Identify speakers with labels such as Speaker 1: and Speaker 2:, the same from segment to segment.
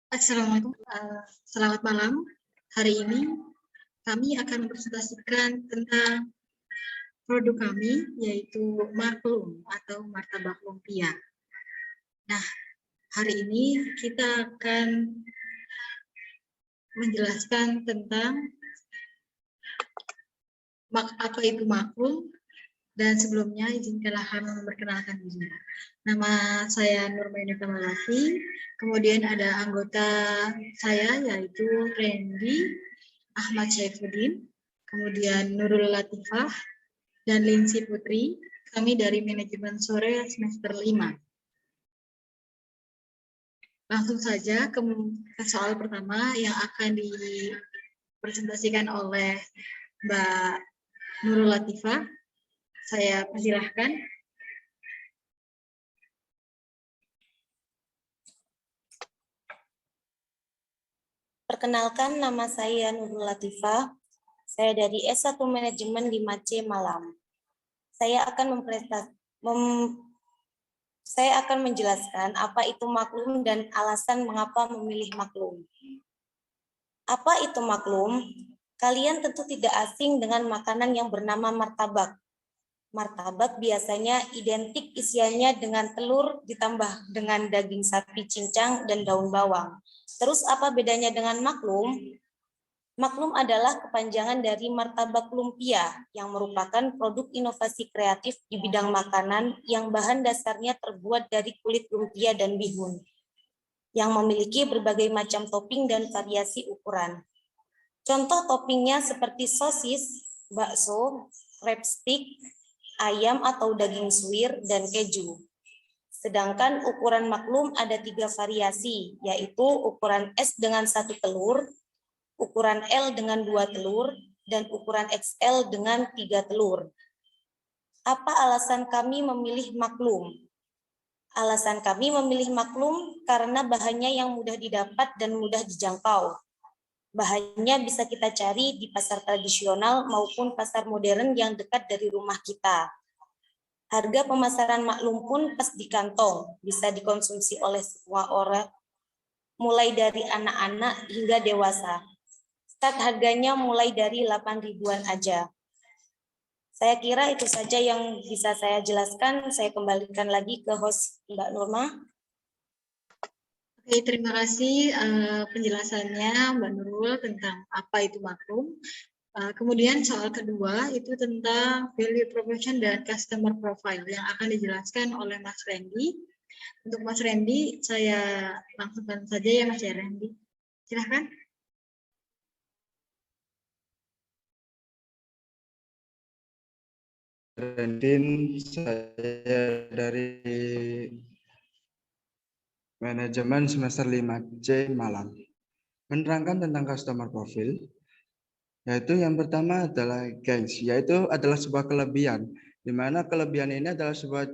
Speaker 1: Assalamualaikum, selamat malam. Hari ini kami akan mempresentasikan tentang produk kami, yaitu Maklum atau martabak lumpia. Nah, hari ini kita akan menjelaskan tentang apa itu Maklum, dan sebelumnya izinkanlah kami memperkenalkan diri. Nama saya Nurmaini Kamalati, kemudian ada anggota saya yaitu Randy Ahmad Saifuddin, kemudian Nurul Latifah, dan Lindsay Putri. Kami dari manajemen sore semester 5. Langsung saja ke soal pertama yang akan dipresentasikan oleh Mbak Nurul Latifah. Saya persilahkan.
Speaker 2: Perkenalkan, nama saya Nurul Latifah. Saya dari S1 Manajemen di MACE Malam. Saya akan menjelaskan apa itu Maklum dan alasan mengapa memilih Maklum. Apa itu Maklum? Kalian tentu tidak asing dengan makanan yang bernama martabak. Martabak biasanya identik isiannya dengan telur ditambah dengan daging sapi cincang dan daun bawang. Terus apa bedanya dengan Maklum? Maklum adalah kepanjangan dari martabak lumpia yang merupakan produk inovasi kreatif di bidang makanan yang bahan dasarnya terbuat dari kulit lumpia dan bihun yang memiliki berbagai macam topping dan variasi ukuran. Contoh toppingnya seperti sosis, bakso, wrap stick, ayam atau daging suwir, dan keju. Sedangkan ukuran Maklum ada 3 variasi, yaitu ukuran S dengan 1 telur, ukuran L dengan 2 telur, dan ukuran XL dengan 3 telur. Apa alasan kami memilih Maklum? Alasan kami memilih Maklum karena bahannya yang mudah didapat dan mudah dijangkau. Bahannya bisa kita cari di pasar tradisional maupun pasar modern yang dekat dari rumah kita. Harga pemasaran Maklum pun pas di kantong, bisa dikonsumsi oleh semua orang, mulai dari anak-anak hingga dewasa. Start harganya mulai dari 8 ribuan aja. Saya kira itu saja yang bisa saya jelaskan. Saya kembalikan lagi ke host Mbak Nurma.
Speaker 1: Oke, terima kasih penjelasannya Mbak Nurul tentang apa itu Maklum. Kemudian soal kedua itu tentang value proposition dan customer profile yang akan dijelaskan oleh Mas Randy. Untuk Mas Randy, saya langsungkan saja ya Mas Randy. Silahkan.
Speaker 3: Rendin, saya dari manajemen semester 5C Malang. Menerangkan tentang customer profile, yaitu yang pertama adalah gains, yaitu adalah sebuah kelebihan, di mana kelebihan ini adalah sebuah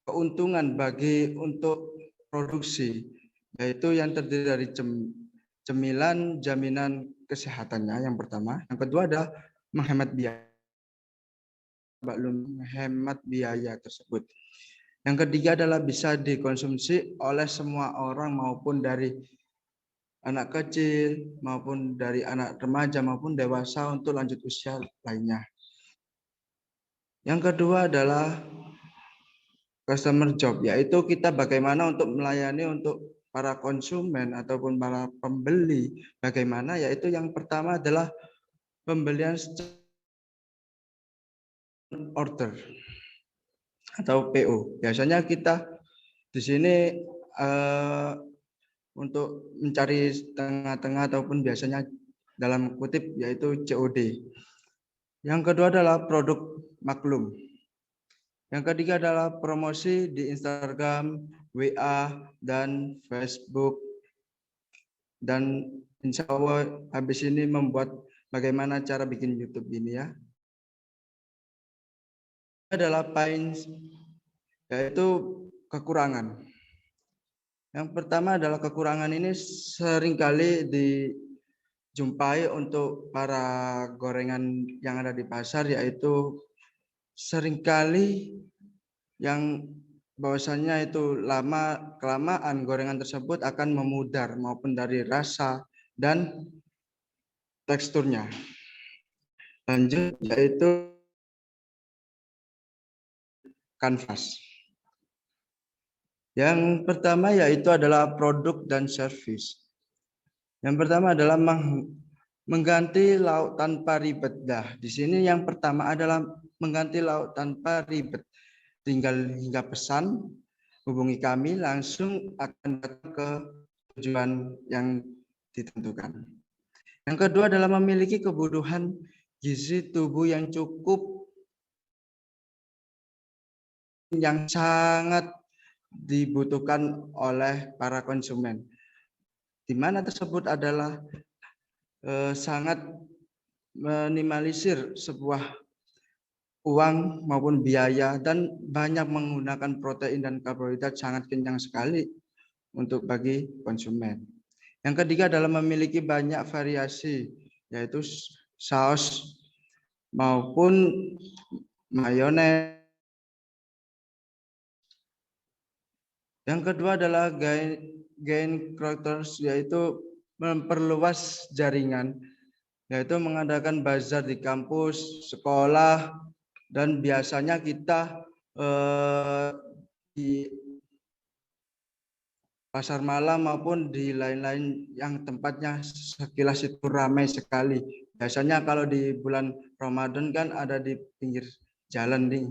Speaker 3: keuntungan bagi untuk produksi, yaitu yang terdiri dari cemilan, jaminan kesehatannya yang pertama. Yang kedua adalah menghemat biaya. Menghemat biaya tersebut. Yang ketiga adalah bisa dikonsumsi oleh semua orang maupun dari anak kecil maupun dari anak remaja maupun dewasa untuk lanjut usia lainnya. Yang kedua adalah customer job, yaitu kita bagaimana untuk melayani untuk para konsumen ataupun para pembeli. Bagaimana, yaitu yang pertama adalah pembelian order atau PO. Biasanya kita di sini untuk mencari tengah-tengah ataupun biasanya dalam kutip yaitu COD. Yang kedua adalah produk Maklum. Yang ketiga adalah promosi di Instagram, WA, dan Facebook. Dan insya Allah habis ini membuat bagaimana cara bikin YouTube ini ya. Adalah points, yaitu kekurangan. Yang pertama adalah kekurangan ini seringkali dijumpai untuk para gorengan yang ada di pasar, yaitu seringkali yang bahwasanya itu lama kelamaan gorengan tersebut akan memudar maupun dari rasa dan teksturnya. Lanjut yaitu kanvas. Yang pertama yaitu adalah produk dan service. Yang pertama adalah mengganti lauk tanpa ribet. Dah, di sini yang pertama adalah mengganti lauk tanpa ribet. Tinggal hingga pesan, hubungi kami, langsung akan datang ke tujuan yang ditentukan. Yang kedua adalah memiliki kebutuhan gizi tubuh yang cukup, yang sangat dibutuhkan oleh para konsumen. Di mana tersebut adalah sangat minimalisir sebuah uang maupun biaya dan banyak menggunakan protein dan karbohidrat, sangat kenyang sekali untuk bagi konsumen. Yang ketiga adalah memiliki banyak variasi, yaitu saus maupun mayones. Yang kedua adalah gain creators, yaitu memperluas jaringan, yaitu mengadakan bazar di kampus, sekolah, dan biasanya kita di pasar malam maupun di lain-lain yang tempatnya sekilas itu ramai sekali. Biasanya kalau di bulan Ramadan kan ada di pinggir jalan nih.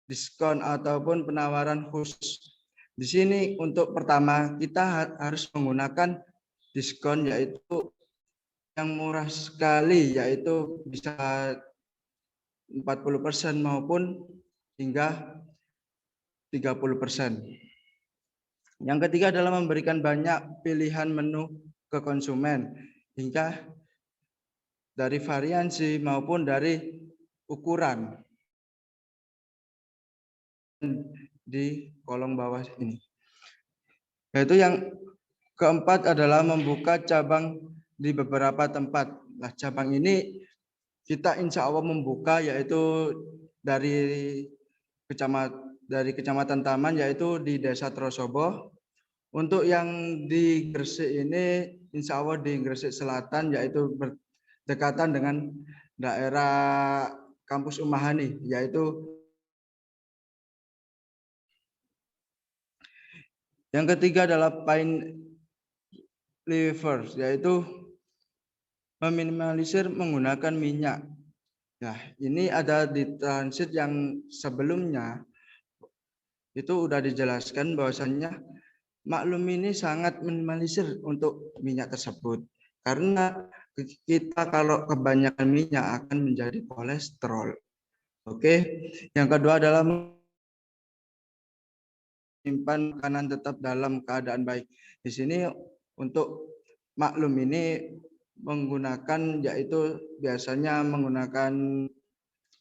Speaker 3: Diskon ataupun penawaran khusus. Di sini untuk pertama kita harus menggunakan diskon, yaitu yang murah sekali, yaitu bisa 40% maupun hingga 30%. Yang ketiga adalah memberikan banyak pilihan menu ke konsumen, hingga dari variasi maupun dari ukuran di kolom bawah ini. Yaitu yang keempat adalah membuka cabang di beberapa tempat. Nah, cabang ini kita insya Allah membuka yaitu dari Kecamatan Taman, yaitu di Desa Trosobo. Untuk yang di Gresik ini insya Allah di Gresik Selatan, yaitu berdekatan dengan daerah kampus Umahani, yaitu yang ketiga adalah pain liver, yaitu meminimalisir menggunakan minyak. Nah, ini ada di transit yang sebelumnya itu udah dijelaskan bahwasannya maklum ini sangat minimalisir untuk minyak tersebut, karena kita kalau kebanyakan minyak akan menjadi kolesterol. Oke, yang kedua adalah menyimpan makanan tetap dalam keadaan baik. Di sini untuk maklum ini menggunakan, yaitu biasanya menggunakan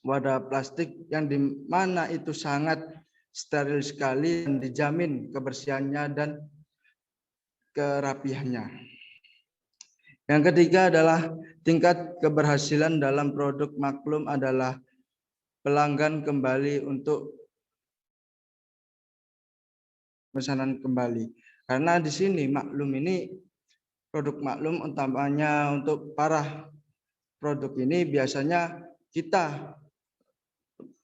Speaker 3: wadah plastik yang dimana itu sangat steril sekali dan dijamin kebersihannya dan kerapihannya. Yang ketiga adalah tingkat keberhasilan dalam produk maklum adalah pelanggan kembali untuk pesanan kembali. Karena di sini maklum ini, produk maklum utamanya untuk para produk ini biasanya kita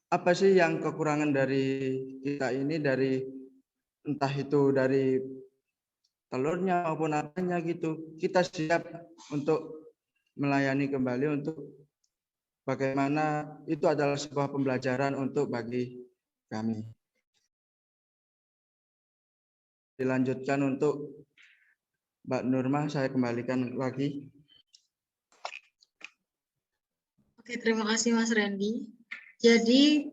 Speaker 3: apa sih yang kekurangan dari kita ini, dari entah itu dari telurnya maupun apanya gitu, kita siap untuk melayani kembali. Untuk bagaimana itu adalah sebuah pembelajaran untuk bagi kami. Dilanjutkan untuk Mbak Nurma, saya kembalikan lagi.
Speaker 1: Oke, terima kasih Mas Randy. Jadi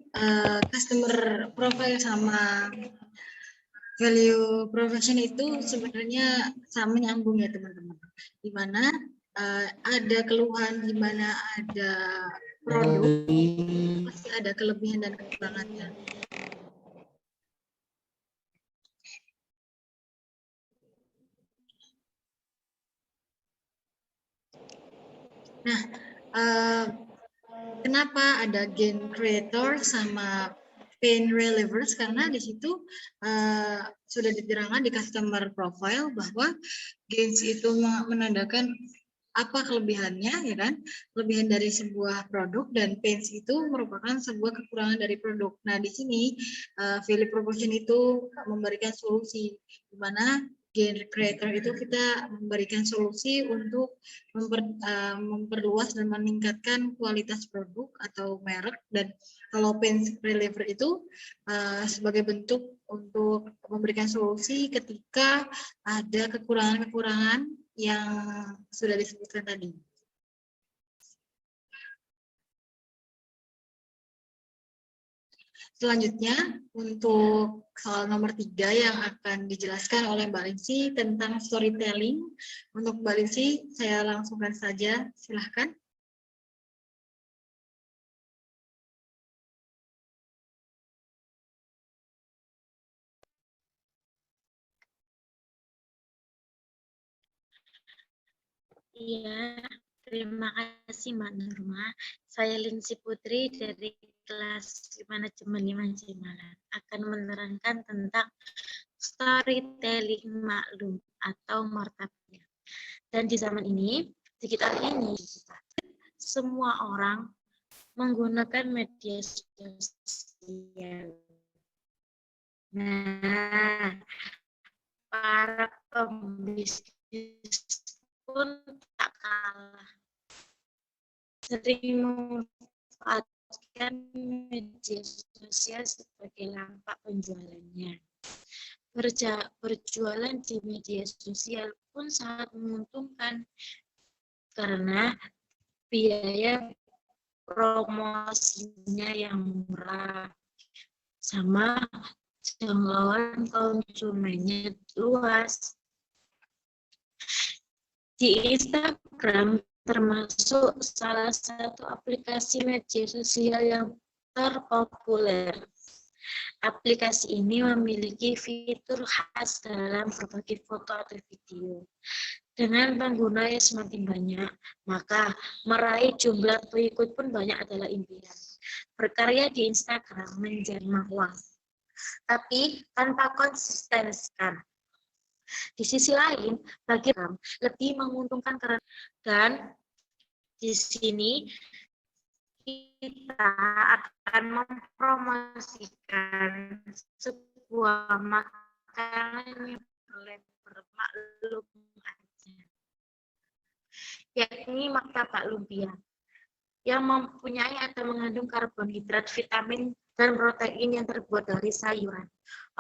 Speaker 1: customer profile sama value profession itu sebenarnya sama nyambung ya teman-teman. Di mana ada keluhan, di mana ada produk, pasti ada kelebihan dan kekurangannya. Nah, kenapa ada gain creator sama pain relievers karena di situ sudah diterangkan di customer profile bahwa gains itu menandakan apa kelebihannya, ya kan? Kelebihan dari sebuah produk, dan pains itu merupakan sebuah kekurangan dari produk. Nah, di sini value proposition itu memberikan solusi, di mana gain creator itu kita memberikan solusi untuk memperluas dan meningkatkan kualitas produk atau merek, dan kalau pain reliever itu sebagai bentuk untuk memberikan solusi ketika ada kekurangan-kekurangan yang sudah disebutkan tadi. Selanjutnya, untuk soal nomor 3 yang akan dijelaskan oleh Mbak Lindsay tentang storytelling. Untuk Mbak Lindsay, saya langsungkan saja, silahkan.
Speaker 4: Iya, terima kasih Mbak Nurma. Saya Lindsay Putri dari kelas manajemen 5 Cimalan akan menerangkan tentang storytelling maklum atau martabatnya. Dan di zaman ini, digital ini, semua orang menggunakan media sosial. Nah, para pembisnis pun tak kalah sering memanfaatkan media sosial sebagai lampak penjualannya. Berjualan di media sosial pun sangat menguntungkan karena biaya promosinya yang murah sama jangkauan konsumennya luas. Di Instagram termasuk salah satu aplikasi media sosial yang terpopuler. Aplikasi ini memiliki fitur khas dalam berbagi foto atau video. Dengan pengguna yang semakin banyak, maka meraih jumlah pengikut pun banyak adalah impian. Berkarya di Instagram menjamah uang, tapi tanpa konsistensikan. Di sisi lain, bagi Ram lebih menguntungkan karena, dan di sini kita akan mempromosikan sebuah makanan yang boleh bermaklum aja, yakni martabak lumpia yang mempunyai atau mengandung karbohidrat, vitamin, dan protein yang terbuat dari sayuran.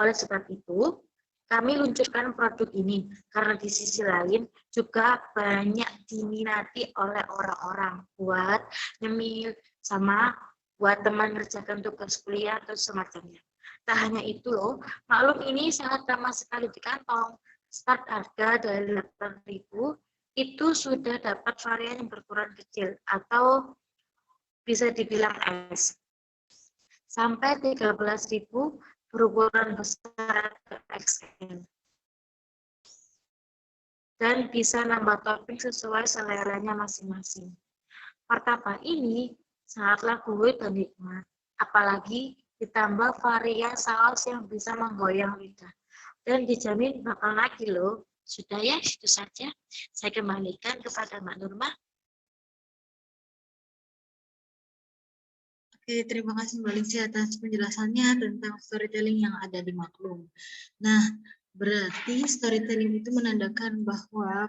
Speaker 4: Oleh sebab itu, kami luncurkan produk ini karena di sisi lain juga banyak diminati oleh orang-orang buat nyemil sama buat teman mengerjakan tugas kuliah atau semacamnya. Tak hanya itu loh, maklum ini sangat ramah sekali di kantong. Start harga dari 8.000 itu sudah dapat varian yang berukuran kecil atau bisa dibilang es. Sampai 13.000 berukuran besar atau XL. Dan bisa nambah topping sesuai seleranya masing-masing. Martabak ini sangatlah gurih dan nikmat, apalagi ditambah varian saus yang bisa menggoyang lidah. Dan dijamin bakal lagi loh. Sudah ya, itu saja. Saya kembalikan kepada Mbak Nurma.
Speaker 1: Oke, terima kasih Mbak Lindsay atas penjelasannya tentang storytelling yang ada di Maklum. Nah, berarti storytelling itu menandakan bahwa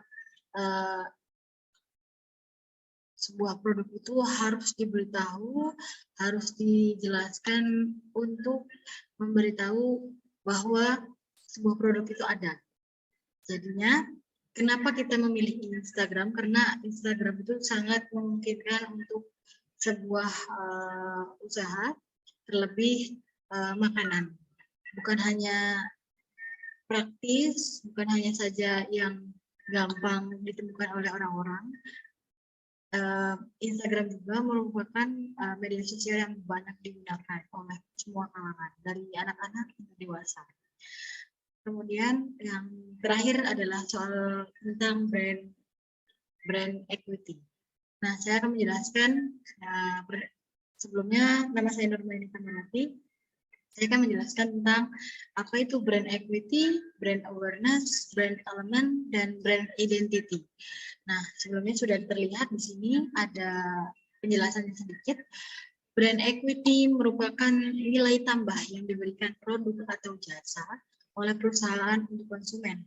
Speaker 1: sebuah produk itu harus diberitahu, harus dijelaskan untuk memberitahu bahwa sebuah produk itu ada. Jadinya, kenapa kita memilih Instagram? Karena Instagram itu sangat memungkinkan untuk sebuah usaha, terlebih makanan. Bukan hanya praktis, bukan hanya saja yang gampang ditemukan oleh orang-orang. Instagram juga merupakan media sosial yang banyak digunakan oleh semua kalangan, dari anak-anak hingga dewasa. Kemudian yang terakhir adalah soal tentang brand equity. Nah, saya akan menjelaskan sebelumnya. Nama saya Nurma Yunita Melati. Saya akan menjelaskan tentang apa itu brand equity, brand awareness, brand element, dan brand identity. Nah, sebelumnya sudah terlihat di sini ada penjelasannya sedikit. Brand equity merupakan nilai tambah yang diberikan produk atau jasa oleh perusahaan untuk konsumen.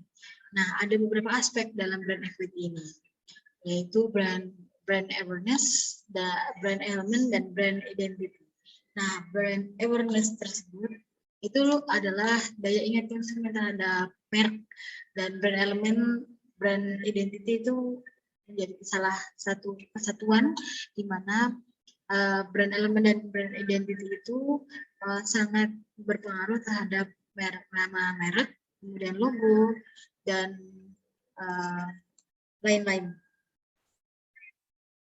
Speaker 1: Nah, ada beberapa aspek dalam brand equity ini, yaitu brand awareness, brand element, dan brand identity. Nah, brand awareness tersebut itu adalah daya ingat konsumen terhadap merek, dan brand element, brand identity itu menjadi salah satu kesatuan di mana brand element dan brand identity itu sangat berpengaruh terhadap nama merek, kemudian logo, dan lain-lain.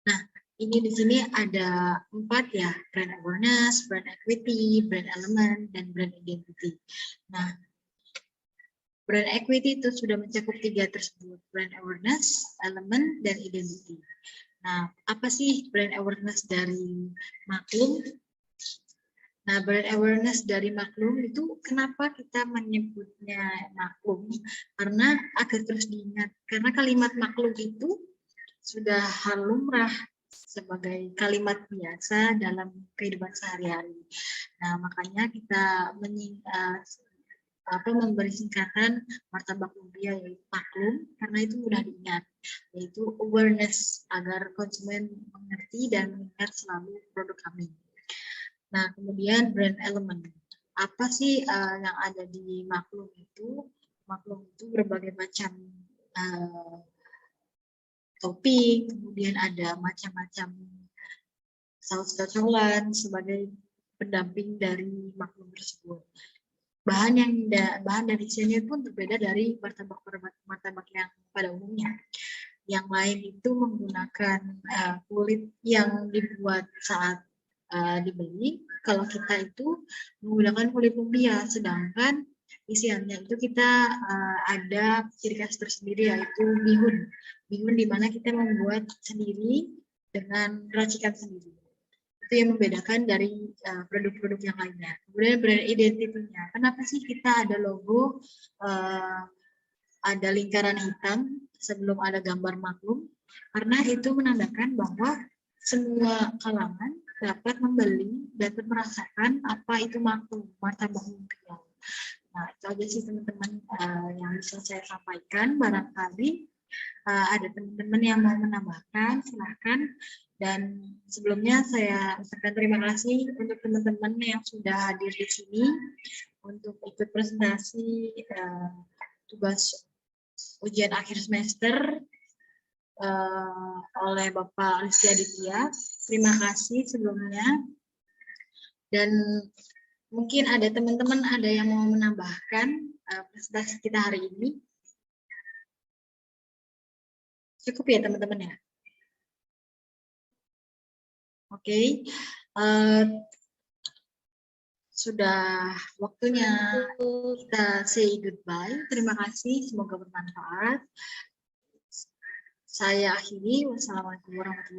Speaker 1: Nah, ini di sini ada 4 ya, brand awareness, brand equity, brand element, dan brand identity. Nah, brand equity itu sudah mencakup 3 tersebut, brand awareness, element, dan identity. Nah, apa sih brand awareness dari Maklum? Nah, brand awareness dari Maklum itu kenapa kita menyebutnya Maklum? Karena agar terus diingat, karena kalimat Maklum itu sudah hal lumrah sebagai kalimat biasa dalam kehidupan sehari-hari. Nah, makanya kita memberi singkatan martabak lumpia yaitu Maklum, karena itu mudah diingat, yaitu awareness agar konsumen mengerti dan mengingat selalu produk kami. Nah, kemudian brand element. Apa sih yang ada di Maklum itu? Maklum itu berbagai macam topping, kemudian ada macam-macam saus cocolan sebagai pendamping dari Maklum tersebut. Bahan dari isiannya pun berbeda dari martabak yang pada umumnya. Yang lain itu menggunakan kulit yang dibuat saat dibeli. Kalau kita itu menggunakan kulit lumpia, sedangkan isiannya itu kita ada ciri khas tersendiri yaitu bihun. Bihun di mana kita membuat sendiri dengan racikan sendiri. Itu yang membedakan dari produk-produk yang lainnya. Kemudian brand identity-nya. Kenapa sih kita ada logo, ada lingkaran hitam sebelum ada gambar Maklum? Karena itu menandakan bahwa semua kalangan dapat membeli, dapat merasakan apa itu Maklum, martabak lumpia. Nah, itu aja sih teman-teman yang bisa saya sampaikan. Barangkali ada teman-teman yang mau menambahkan, silahkan. Dan sebelumnya saya ucapkan terima kasih untuk teman-teman yang sudah hadir di sini untuk ikut presentasi tugas ujian akhir semester oleh Bapak Rizky Aditya. Terima kasih sebelumnya. Dan mungkin ada teman-teman ada yang mau menambahkan presentasi kita hari ini. Cukup ya teman-teman ya? Oke, sudah waktunya kita say goodbye. Terima kasih, semoga bermanfaat. Saya akhiri. Wassalamualaikum warahmatullahi wabarakatuh.